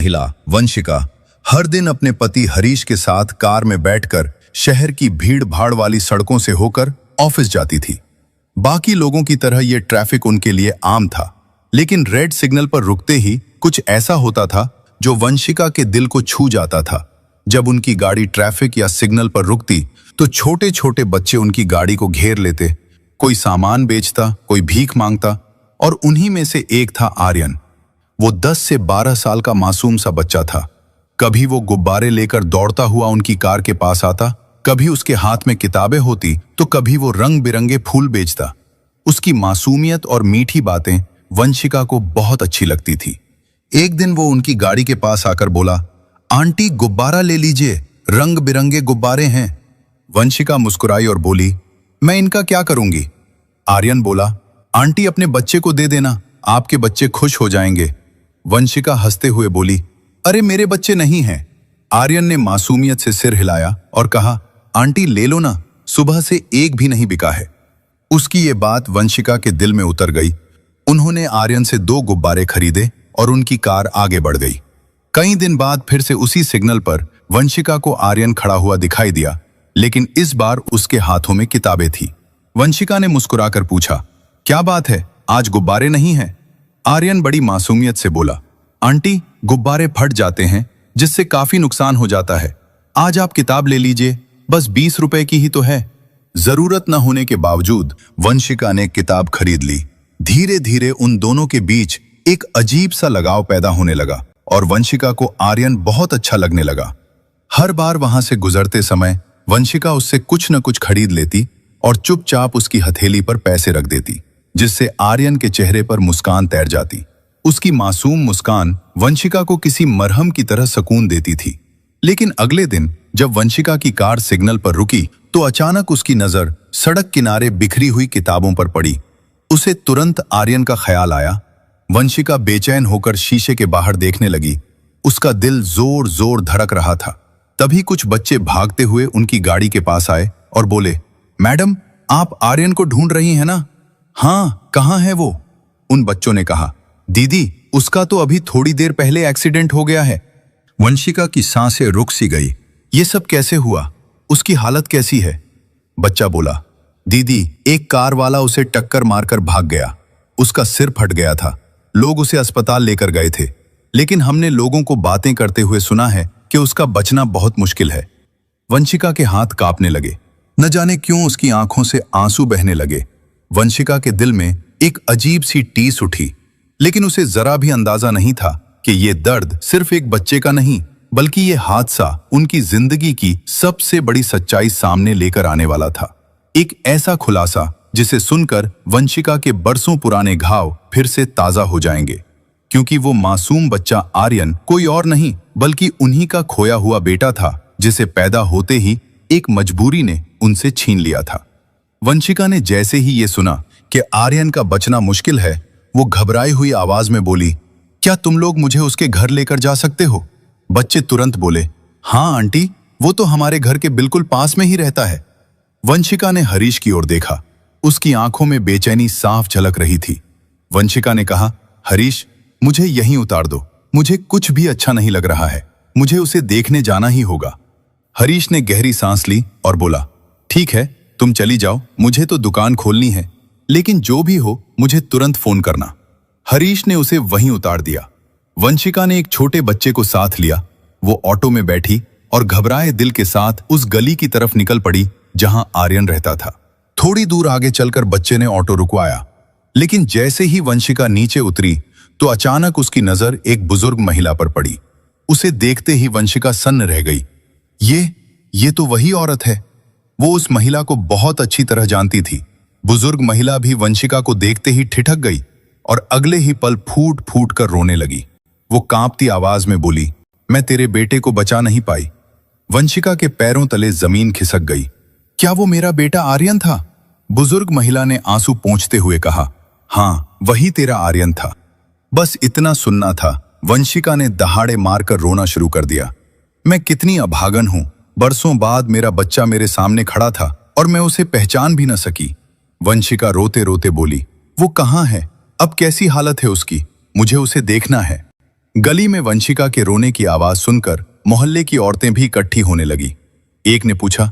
महिला वंशिका हर दिन अपने पति हरीश के साथ कार में बैठकर शहर की भीड़ भाड़ वाली सड़कों से होकर ऑफिस जाती थी। बाकी लोगों की तरह यह ट्रैफिक उनके लिए आम था, लेकिन रेड सिग्नल पर रुकते ही कुछ ऐसा होता था जो वंशिका के दिल को छू जाता था। जब उनकी गाड़ी ट्रैफिक या सिग्नल पर रुकती तो छोटे छोटे बच्चे उनकी गाड़ी को घेर लेते। कोई सामान बेचता, कोई भीख मांगता, और उन्हीं में से एक था आर्यन। वो 10 से 12 साल का मासूम सा बच्चा था। कभी वो गुब्बारे लेकर दौड़ता हुआ उनकी कार के पास आता, कभी उसके हाथ में किताबें होती तो कभी वो रंग बिरंगे फूल बेचता। उसकी मासूमियत और मीठी बातें वंशिका को बहुत अच्छी लगती थी। एक दिन वो उनकी गाड़ी के पास आकर बोला, आंटी गुब्बारा ले लीजिए, रंग बिरंगे गुब्बारे हैं। वंशिका मुस्कुराई और बोली, मैं इनका क्या करूंगी? आर्यन बोला, आंटी अपने बच्चे को दे देना, आपके बच्चे खुश हो जाएंगे। वंशिका हंसते हुए बोली, अरे मेरे बच्चे नहीं हैं। आर्यन ने मासूमियत से सिर हिलाया और कहा, आंटी ले लो ना, सुबह से एक भी नहीं बिका है। उसकी ये बात वंशिका के दिल में उतर गई। उन्होंने आर्यन से 2 गुब्बारे खरीदे और उनकी कार आगे बढ़ गई। कई दिन बाद फिर से उसी सिग्नल पर वंशिका को आर्यन खड़ा हुआ दिखाई दिया, लेकिन इस बार उसके हाथों में किताबें थी। वंशिका ने मुस्कुराकर पूछा, क्या बात है, आज गुब्बारे नहीं हैं? आर्यन बड़ी मासूमियत से बोला, आंटी गुब्बारे फट जाते हैं जिससे काफी नुकसान हो जाता है। आज आप किताब ले लीजिए, बस 20 रुपए की ही तो है। जरूरत न होने के बावजूद वंशिका ने किताब खरीद ली। धीरे धीरे उन दोनों के बीच एक अजीब सा लगाव पैदा होने लगा और वंशिका को आर्यन बहुत अच्छा लगने लगा। हर बार वहां से गुजरते समय वंशिका उससे कुछ न कुछ खरीद लेती और चुपचाप उसकी हथेली पर पैसे रख देती, जिससे आर्यन के चेहरे पर मुस्कान तैर जाती। उसकी मासूम मुस्कान वंशिका को किसी मरहम की तरह सुकून देती थी। लेकिन अगले दिन जब वंशिका की कार सिग्नल पर रुकी तो अचानक उसकी नजर सड़क किनारे बिखरी हुई किताबों पर पड़ी। उसे तुरंत आर्यन का ख्याल आया। वंशिका बेचैन होकर शीशे के बाहर देखने लगी। उसका दिल जोर जोर धड़क रहा था। तभी कुछ बच्चे भागते हुए उनकी गाड़ी के पास आए और बोले, मैडम आप आर्यन को ढूंढ रही हैं ना? हाँ, कहाँ है वो? उन बच्चों ने कहा, दीदी उसका तो अभी थोड़ी देर पहले एक्सीडेंट हो गया है। वंशिका की सांसें रुक सी गई। ये सब कैसे हुआ? उसकी हालत कैसी है? बच्चा बोला, दीदी एक कार वाला उसे टक्कर मारकर भाग गया। उसका सिर फट गया था। लोग उसे अस्पताल लेकर गए थे, लेकिन हमने लोगों को बातें करते हुए सुना है कि उसका बचना बहुत मुश्किल है। वंशिका के हाथ कांपने लगे। न जाने क्यों उसकी आंखों से आंसू बहने लगे। वंशिका के दिल में एक अजीब सी टीस उठी, लेकिन उसे जरा भी अंदाजा नहीं था कि ये दर्द सिर्फ एक बच्चे का नहीं, बल्कि ये हादसा उनकी जिंदगी की सबसे बड़ी सच्चाई सामने लेकर आने वाला था। एक ऐसा खुलासा जिसे सुनकर वंशिका के बरसों पुराने घाव फिर से ताजा हो जाएंगे, क्योंकि वो मासूम बच्चा आर्यन कोई और नहीं बल्कि उन्हीं का खोया हुआ बेटा था, जिसे पैदा होते ही एक मजबूरी ने उनसे छीन लिया था। वंशिका ने जैसे ही ये सुना कि आर्यन का बचना मुश्किल है, वो घबराई हुई आवाज में बोली, क्या तुम लोग मुझे उसके घर लेकर जा सकते हो? बच्चे तुरंत बोले, हाँ आंटी, वो तो हमारे घर के बिल्कुल पास में ही रहता है। वंशिका ने हरीश की ओर देखा। उसकी आंखों में बेचैनी साफ झलक रही थी। वंशिका ने कहा, हरीश मुझे यहीं उतार दो, मुझे कुछ भी अच्छा नहीं लग रहा है, मुझे उसे देखने जाना ही होगा। हरीश ने गहरी सांस ली और बोला, ठीक है तुम चली जाओ, मुझे तो दुकान खोलनी है, लेकिन जो भी हो मुझे तुरंत फोन करना। हरीश ने उसे वहीं उतार दिया। वंशिका ने एक छोटे बच्चे को साथ लिया। वो ऑटो में बैठी और घबराए दिल के साथ उस गली की तरफ निकल पड़ी जहां आर्यन रहता था। थोड़ी दूर आगे चलकर बच्चे ने ऑटो रुकवाया, लेकिन जैसे ही वंशिका नीचे उतरी तो अचानक उसकी नजर एक बुजुर्ग महिला पर पड़ी। उसे देखते ही वंशिका सन्न रह गई। ये तो वही औरत है। वो उस महिला को बहुत अच्छी तरह जानती थी। बुजुर्ग महिला भी वंशिका को देखते ही ठिठक गई और अगले ही पल फूट फूट कर रोने लगी। वो कांपती आवाज में बोली, मैं तेरे बेटे को बचा नहीं पाई। वंशिका के पैरों तले जमीन खिसक गई। क्या वो मेरा बेटा आर्यन था? बुजुर्ग महिला ने आंसू पोंछते हुए कहा, हाँ वही तेरा आर्यन था। बस इतना सुनना था। वंशिका ने दहाड़े मारकर रोना शुरू कर दिया। मैं कितनी अभागन हूं, बरसों बाद मेरा बच्चा मेरे सामने खड़ा था और मैं उसे पहचान भी न सकी। वंशिका रोते रोते बोली, वो कहाँ है? अब कैसी हालत है उसकी? मुझे उसे देखना है। गली में वंशिका के रोने की आवाज सुनकर मोहल्ले की औरतें भी इकट्ठी होने लगी। एक ने पूछा,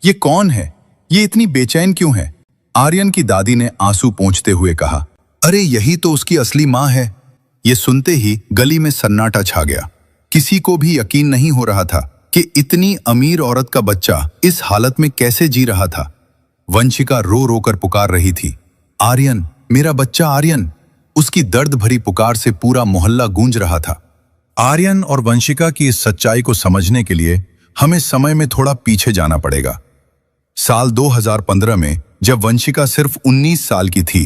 ये कौन है? ये इतनी बेचैन क्यों है? आर्यन की दादी ने आंसू पोंछते हुए कहा, अरे यही तो उसकी असली माँ है। ये सुनते ही गली में सन्नाटा छा गया। किसी को भी यकीन नहीं हो रहा था कि इतनी अमीर औरत का बच्चा इस हालत में कैसे जी रहा था। वंशिका रो रो कर पुकार रही थी, आर्यन, मेरा बच्चा आर्यन। उसकी दर्द भरी पुकार से पूरा मोहल्ला गूंज रहा था। आर्यन और वंशिका की इस सच्चाई को समझने के लिए हमें समय में थोड़ा पीछे जाना पड़ेगा। साल 2015 में जब वंशिका सिर्फ 19 साल की थी,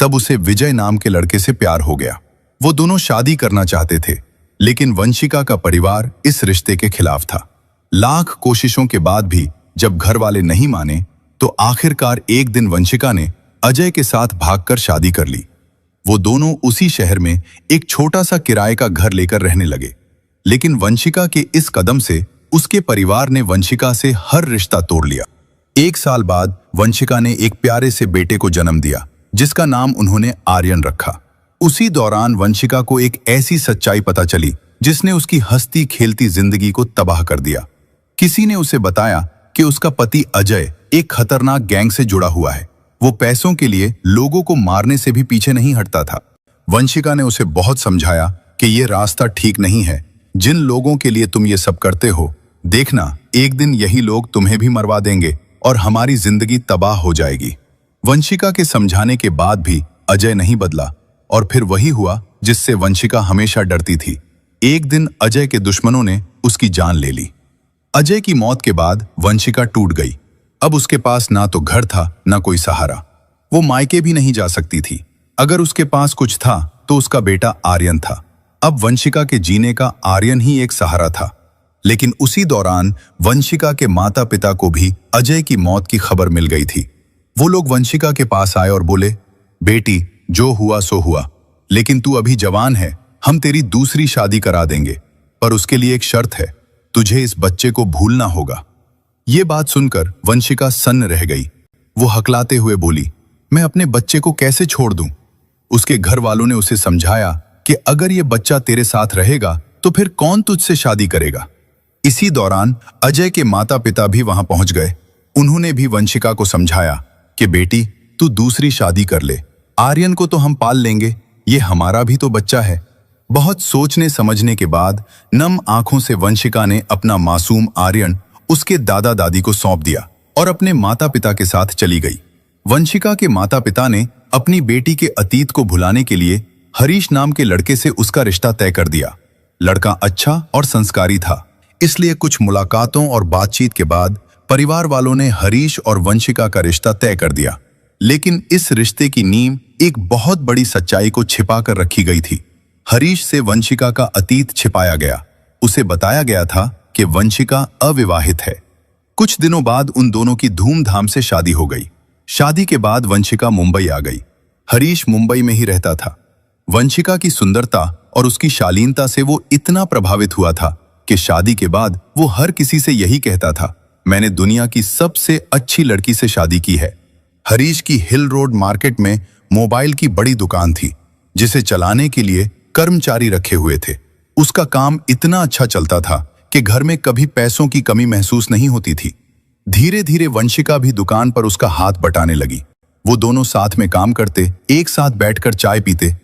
तब उसे विजय नाम के लड़के से प्यार हो गया। वो दोनों शादी करना चाहते थे, लेकिन वंशिका का परिवार इस रिश्ते के खिलाफ था। लाख कोशिशों के बाद भी जब घर वाले नहीं माने, तो आखिरकार एक दिन वंशिका ने अजय के साथ भागकर शादी कर ली। वो दोनों उसी शहर में एक छोटा सा किराए का घर लेकर रहने लगे। लेकिन वंशिका के इस कदम से उसके परिवार ने वंशिका से हर रिश्ता तोड़ लिया। 1 साल बाद वंशिका ने एक प्यारे से बेटे को जन्म दिया, जिसका नाम उन्होंने आर्यन रखा। उसी दौरान वंशिका को एक ऐसी सच्चाई पता चली जिसने उसकी हंसती खेलती जिंदगी को तबाह कर दिया। किसी ने उसे बताया कि उसका पति अजय एक खतरनाक गैंग से जुड़ा हुआ है। वो पैसों के लिए लोगों को मारने से भी पीछे नहीं हटता था। वंशिका ने उसे बहुत समझाया कि ये रास्ता ठीक नहीं है। जिन लोगों के लिए तुम ये सब करते हो, देखना एक दिन यही लोग तुम्हें भी मरवा देंगे और हमारी जिंदगी तबाह हो जाएगी। वंशिका के समझाने के बाद भी अजय नहीं बदला और फिर वही हुआ जिससे वंशिका हमेशा डरती थी। एक दिन अजय के दुश्मनों ने उसकी जान ले ली। अजय की मौत के बाद वंशिका टूट गई। अब उसके पास ना तो घर था, ना कोई सहारा। वो मायके भी नहीं जा सकती थी। अगर उसके पास कुछ था तो उसका बेटा आर्यन था। अब वंशिका के जीने का आर्यन ही एक सहारा था। लेकिन उसी दौरान वंशिका के माता पिता को भी अजय की मौत की खबर मिल गई थी। वो लोग वंशिका के पास आए और बोले, बेटी, जो हुआ सो हुआ, लेकिन तू अभी जवान है, हम तेरी दूसरी शादी करा देंगे, पर उसके लिए एक शर्त है, तुझे इस बच्चे को भूलना होगा। ये बात सुनकर वंशिका सन्न रह गई। वो हकलाते हुए बोली, मैं अपने बच्चे को कैसे छोड़ दूं? उसके घर वालों ने उसे समझाया कि अगर ये बच्चा तेरे साथ रहेगा तो फिर कौन तुझसे शादी करेगा। इसी दौरान अजय के माता पिता भी वहां पहुंच गए। उन्होंने भी वंशिका को समझाया कि बेटी, तू दूसरी शादी कर ले, आर्यन को तो हम पाल लेंगे, ये हमारा भी तो बच्चा है। बहुत सोचने समझने के बाद नम आंखों से वंशिका ने अपना मासूम आर्यन उसके दादा दादी को सौंप दिया और अपने माता पिता के साथ चली गई। वंशिका के माता पिता ने अपनी बेटी के अतीत को भुलाने के लिए हरीश नाम के लड़के से उसका रिश्ता तय कर दिया। लड़का अच्छा और संस्कारी था, इसलिए कुछ मुलाकातों और बातचीत के बाद परिवार वालों ने हरीश और वंशिका का रिश्ता तय कर दिया। लेकिन इस रिश्ते की नींव एक बहुत बड़ी सच्चाई को छिपा कर रखी गई थी। हरीश से वंशिका का अतीत छिपाया गया। उसे बताया गया था कि वंशिका अविवाहित है। कुछ दिनों बाद उन दोनों की धूमधाम से शादी हो गई। शादी के बाद वंशिका मुंबई आ गई। हरीश मुंबई में ही रहता था। वंशिका की सुंदरता और उसकी शालीनता से वो इतना प्रभावित हुआ था कि शादी के बाद वो हर किसी से यही कहता था, मैंने दुनिया की सबसे अच्छी लड़की से शादी की है। हरीश की हिल रोड मार्केट में मोबाइल की बड़ी दुकान थी, जिसे चलाने के लिए कर्मचारी रखे हुए थे। उसका काम इतना अच्छा चलता था कि घर में कभी पैसों की कमी महसूस नहीं होती थी। धीरे धीरे वंशिका भी दुकान पर उसका हाथ बटाने लगी। वो दोनों साथ में काम करते, एक साथ बैठकर चाय पीते।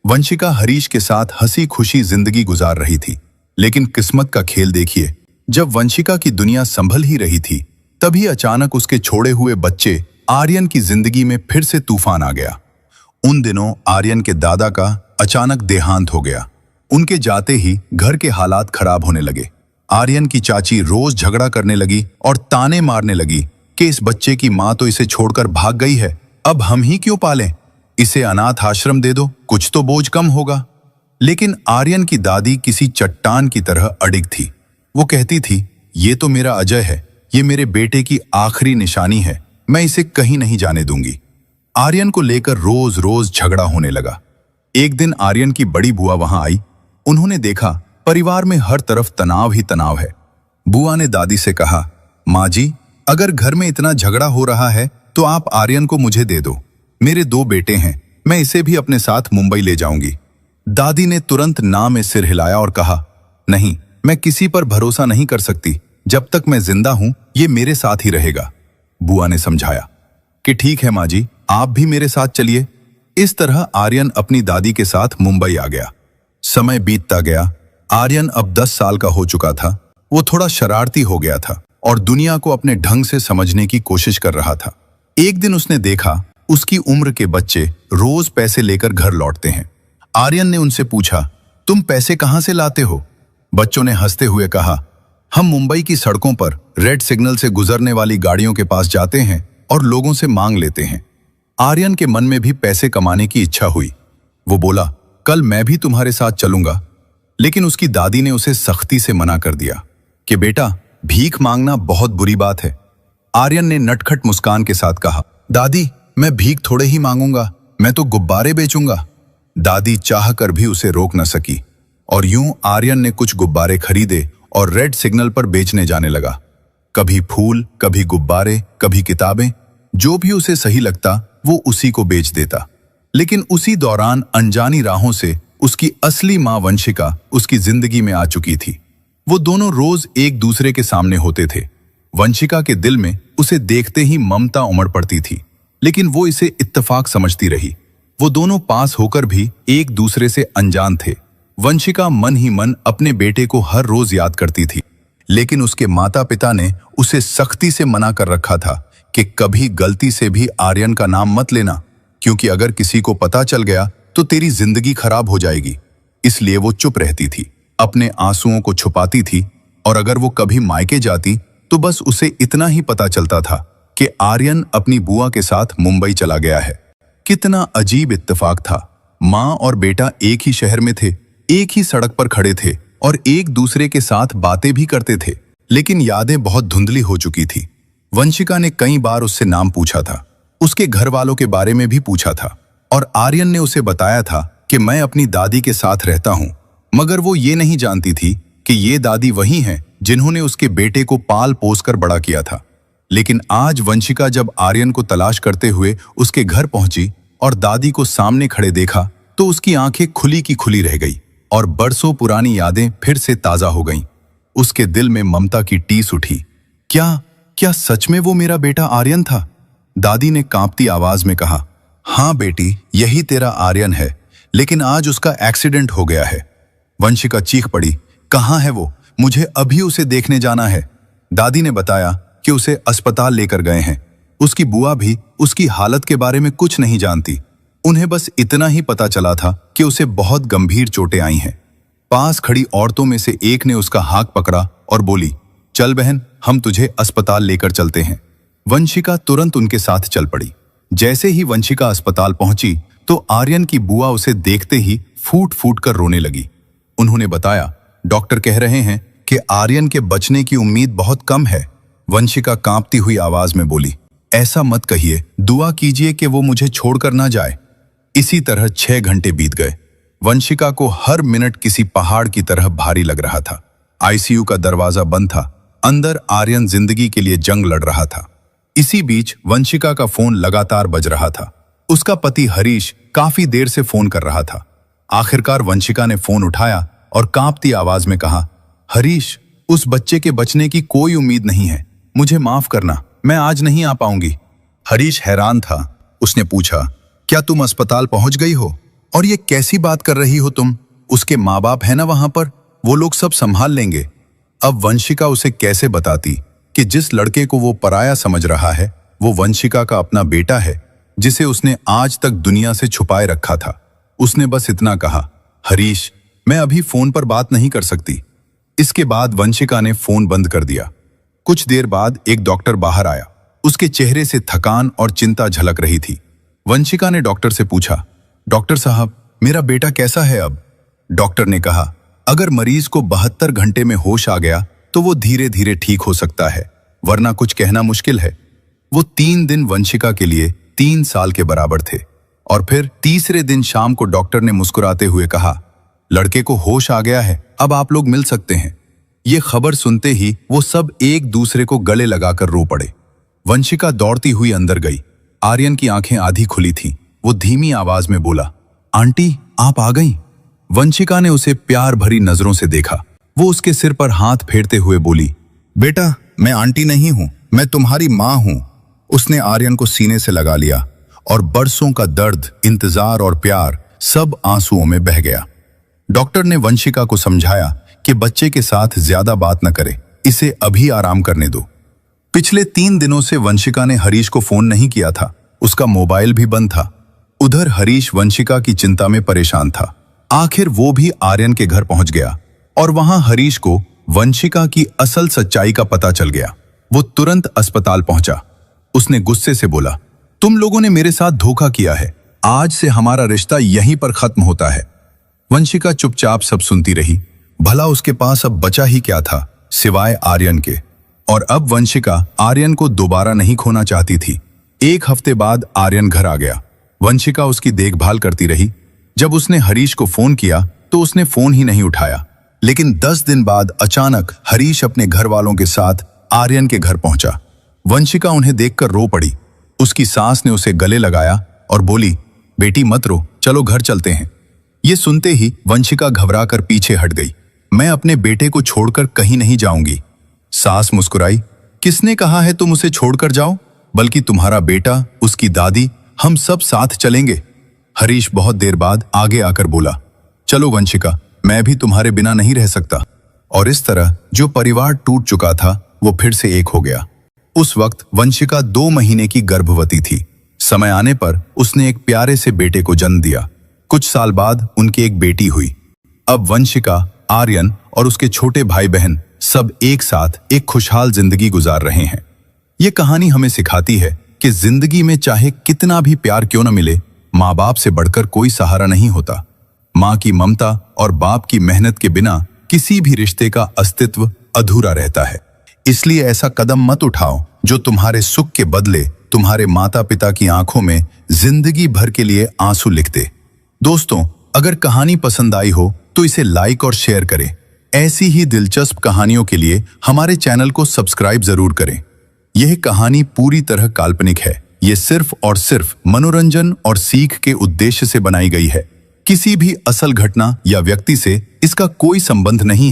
वंशिका हरीश के साथ हंसी खुशी जिंदगी गुजार रही थी। लेकिन किस्मत का खेल देखिए, जब वंशिका की दुनिया संभल ही रही थी, तभी अचानक उसके छोड़े हुए बच्चे आर्यन की जिंदगी में फिर से तूफान आ गया। उन दिनों आर्यन के दादा का अचानक देहांत हो गया। उनके जाते ही घर के हालात खराब होने लगे। आर्यन की चाची रोज झगड़ा करने लगी और ताने मारने लगी कि इस बच्चे की माँ तो इसे छोड़कर भाग गई है, अब हम ही क्यों पालें? इसे अनाथ आश्रम दे दो, कुछ तो बोझ कम होगा। लेकिन आर्यन की दादी किसी चट्टान की तरह अडिग थी। वो कहती थी, ये तो मेरा अजय है, ये मेरे बेटे की आखिरी निशानी है, मैं इसे कहीं नहीं जाने दूंगी। आर्यन को लेकर रोज रोज झगड़ा होने लगा। एक दिन आर्यन की बड़ी बुआ वहां आई। उन्होंने देखा परिवार में हर तरफ तनाव ही तनाव है। बुआ ने दादी से कहा, माँ जी, अगर घर में इतना झगड़ा हो रहा है तो आप आर्यन को मुझे दे दो। मेरे 2 बेटे हैं, मैं इसे भी अपने साथ मुंबई ले जाऊंगी। दादी ने तुरंत ना में सिर हिलाया और कहा, नहीं, मैं किसी पर भरोसा नहीं कर सकती। जब तक मैं जिंदा हूं ये मेरे साथ ही रहेगा। बुआ ने समझाया कि ठीक है माँ जी, आप भी मेरे साथ चलिए। इस तरह आर्यन अपनी दादी के साथ मुंबई आ गया। समय बीतता गया। आर्यन अब 10 साल का हो चुका था। वो थोड़ा शरारती हो गया था और दुनिया को अपने ढंग से समझने की कोशिश कर रहा था। एक दिन उसने देखा उसकी उम्र के बच्चे रोज पैसे लेकर घर लौटते हैं। आर्यन ने उनसे पूछा, तुम पैसे कहां से लाते हो? बच्चों ने हंसते हुए कहा, हम मुंबई की सड़कों पर रेड सिग्नल से गुजरने वाली गाड़ियों के पास जाते हैं और लोगों से मांग लेते हैं। आर्यन के मन में भी पैसे कमाने की इच्छा हुई। वो बोला, कल मैं भी तुम्हारे साथ चलूंगा। लेकिन उसकी दादी ने उसे सख्ती से मना कर दिया कि बेटा, भीख मांगना बहुत बुरी बात है। आर्यन ने नटखट मुस्कान के साथ कहा, दादी, मैं भीख थोड़े ही मांगूंगा, मैं तो गुब्बारे बेचूंगा। दादी चाह कर भी उसे रोक न सकी और यूं आर्यन ने कुछ गुब्बारे खरीदे और रेड सिग्नल पर बेचने जाने लगा। कभी फूल, कभी गुब्बारे, कभी किताबें, जो भी उसे सही लगता वो उसी को बेच देता। लेकिन उसी दौरान अनजानी राहों से उसकी असली मां वंशिका उसकी जिंदगी में आ चुकी थी। वो दोनों रोज एक दूसरे के सामने होते थे। वंशिका के दिल में उसे देखते ही ममता उमड़ पड़ती थी, लेकिन वो इसे इत्तेफाक समझती रही। वो दोनों पास होकर भी एक दूसरे से अनजान थे। वंशिका मन ही मन अपने बेटे को हर रोज याद करती थी, लेकिन उसके माता पिता ने उसे सख्ती से मना कर रखा था कि कभी गलती से भी आर्यन का नाम मत लेना, क्योंकि अगर किसी को पता चल गया तो तेरी जिंदगी खराब हो जाएगी। इसलिए वो चुप रहती थी, अपने आंसुओं को छुपाती थी, और अगर वो कभी मायके जाती तो बस उसे इतना ही पता चलता था कि आर्यन अपनी बुआ के साथ मुंबई चला गया है। कितना अजीब इत्तेफाक था। माँ और बेटा एक ही शहर में थे, एक ही सड़क पर खड़े थे और एक दूसरे के साथ बातें भी करते थे, लेकिन यादें बहुत धुंधली हो चुकी थी। वंशिका ने कई बार उससे नाम पूछा था, उसके घर वालों के बारे में भी पूछा था, और आर्यन ने उसे बताया था कि मैं अपनी दादी के साथ रहता हूं, मगर वो ये नहीं जानती थी कि ये दादी वही हैं जिन्होंने उसके बेटे को पाल पोस कर बड़ा किया था। लेकिन आज वंशिका जब आर्यन को तलाश करते हुए उसके घर पहुंची और दादी को सामने खड़े देखा तो उसकी आंखें खुली की खुली रह गई और बरसों पुरानी यादें फिर से ताजा हो गईं। उसके दिल में ममता की टीस उठी। क्या सच में वो मेरा बेटा आर्यन था? दादी ने कांपती आवाज में कहा, हाँ बेटी, यही तेरा आर्यन है, लेकिन आज उसका एक्सीडेंट हो गया है। वंशिका चीख पड़ी, कहाँ है वो? मुझे अभी उसे देखने जाना है। दादी ने बताया कि उसे अस्पताल लेकर गए हैं। उसकी बुआ भी उसकी हालत के बारे में कुछ नहीं जानती। उन्हें बस इतना ही पता चला था कि उसे बहुत गंभीर चोटें आई हैं। पास खड़ी औरतों में से एक ने उसका हाथ पकड़ा और बोली, चल बहन, हम तुझे अस्पताल लेकर चलते हैं। वंशिका तुरंत उनके साथ चल पड़ी। जैसे ही वंशिका अस्पताल पहुंची तो आर्यन की बुआ उसे देखते ही फूट फूट कर रोने लगी। उन्होंने बताया, डॉक्टर कह रहे हैं कि आर्यन के बचने की उम्मीद बहुत कम है। वंशिका कांपती हुई आवाज में बोली, ऐसा मत कहिए, दुआ कीजिए कि वो मुझे छोड़कर ना जाए। इसी तरह 6 घंटे बीत गए। वंशिका को हर मिनट किसी पहाड़ की तरह भारी लग रहा था। आईसीयू का दरवाजा बंद था। अंदर आर्यन जिंदगी के लिए जंग लड़ रहा था। इसी बीच वंशिका का फोन लगातार बज रहा था। उसका पति हरीश काफी देर से फोन कर रहा था। आखिरकार वंशिका ने फोन उठाया और कांपती आवाज में कहा, हरीश, उस बच्चे के बचने की कोई उम्मीद नहीं है। मुझे माफ करना, मैं आज नहीं आ पाऊंगी। हरीश हैरान था। उसने पूछा, क्या तुम अस्पताल पहुंच गई हो? और ये कैसी बात कर रही हो तुम? उसके माँ बाप है ना वहां पर, वो लोग सब संभाल लेंगे। अब वंशिका उसे कैसे बताती कि जिस लड़के को वो पराया समझ रहा है वो वंशिका का अपना बेटा है, जिसे उसने आज तक दुनिया से छुपाए रखा था। उसने बस इतना कहा, हरीश, मैं अभी फोन पर बात नहीं कर सकती। इसके बाद वंशिका ने फोन बंद कर दिया। कुछ देर बाद एक डॉक्टर बाहर आया। उसके चेहरे से थकान और चिंता झलक रही थी। वंशिका ने डॉक्टर से पूछा, डॉक्टर साहब, मेरा बेटा कैसा है अब? डॉक्टर ने कहा, अगर मरीज को 72 घंटे में होश आ गया तो वो धीरे धीरे ठीक हो सकता है, वरना कुछ कहना मुश्किल है। वो 3 दिन वंशिका के लिए 3 साल के बराबर थे। और फिर तीसरे दिन शाम को डॉक्टर ने मुस्कुराते हुए कहा, लड़के को होश आ गया है, अब आप लोग मिल सकते हैं। ये खबर सुनते ही वो सब एक दूसरे को गले लगाकर रो पड़े। वंशिका दौड़ती हुई अंदर गई। आर्यन की आंखें आधी खुली थीं। वो धीमी आवाज में बोला, आंटी, आप आ गईं? वंशिका ने उसे प्यार भरी नजरों से देखा। वो उसके सिर पर हाथ फेरते हुए बोली, बेटा, मैं आंटी नहीं हूं, मैं तुम्हारी मां हूं। उसने आर्यन को सीने से लगा लिया और बरसों का दर्द, इंतजार और प्यार सब आंसुओं में बह गया। डॉक्टर ने वंशिका को समझाया कि बच्चे के साथ ज्यादा बात न करे, इसे अभी आराम करने दो। पिछले 3 दिनों से वंशिका ने हरीश को फोन नहीं किया था, उसका मोबाइल भी बंद था। उधर हरीश वंशिका की चिंता में परेशान था। आखिर वो भी आर्यन के घर पहुंच गया और वहां हरीश को वंशिका की असल सच्चाई का पता चल गया। वो तुरंत अस्पताल पहुंचा। उसने गुस्से से बोला, तुम लोगों ने मेरे साथ धोखा किया है, आज से हमारा रिश्ता यहीं पर खत्म होता है। वंशिका चुपचाप सब सुनती रही। भला उसके पास अब बचा ही क्या था सिवाय आर्यन के। और अब वंशिका आर्यन को दोबारा नहीं खोना चाहती थी। 1 हफ्ते बाद आर्यन घर आ गया। वंशिका उसकी देखभाल करती रही। जब उसने हरीश को फोन किया तो उसने फोन ही नहीं उठाया। लेकिन 10 दिन बाद अचानक हरीश अपने घर वालों के साथ आर्यन के घर पहुंचा। वंशिका उन्हें देखकर रो पड़ी। उसकी सास ने उसे गले लगाया और बोली, बेटी मत रो, चलो घर चलते हैं। ये सुनते ही वंशिका घबराकर पीछे हट गई। मैं अपने बेटे को छोड़कर कहीं नहीं जाऊंगी। सास मुस्कुराई, किसने कहा है तुम उसे छोड़कर जाओ, बल्कि तुम्हारा बेटा, उसकी दादी, हम सब साथ चलेंगे। हरीश बहुत देर बाद आगे आकर बोला, चलो वंशिका, मैं भी तुम्हारे बिना नहीं रह सकता। और इस तरह जो परिवार टूट चुका था वो फिर से एक हो गया। उस वक्त वंशिका 2 महीने की गर्भवती थी। समय आने पर उसने एक प्यारे से बेटे को जन्म दिया। कुछ साल बाद उनकी एक बेटी हुई। अब वंशिका, आर्यन और उसके छोटे भाई बहन सब एक साथ एक खुशहाल जिंदगी गुजार रहे हैं। ये कहानी हमें सिखाती है कि जिंदगी में चाहे कितना भी प्यार क्यों न मिले, माँ बाप से बढ़कर कोई सहारा नहीं होता। माँ की ममता और बाप की मेहनत के बिना किसी भी रिश्ते का अस्तित्व अधूरा रहता है। इसलिए ऐसा कदम मत उठाओ जो तुम्हारे सुख के बदले तुम्हारे माता पिता की आंखों में जिंदगी भर के लिए आंसू लिख दे। दोस्तों, अगर कहानी पसंद आई हो तो इसे लाइक और शेयर करें। ऐसी ही दिलचस्प कहानियों के लिए हमारे चैनल को सब्सक्राइब जरूर करें। यह कहानी पूरी तरह काल्पनिक है। ये सिर्फ और सिर्फ मनोरंजन और सीख के उद्देश्य से बनाई गई है। किसी भी असल घटना या व्यक्ति से इसका कोई संबंध नहीं है।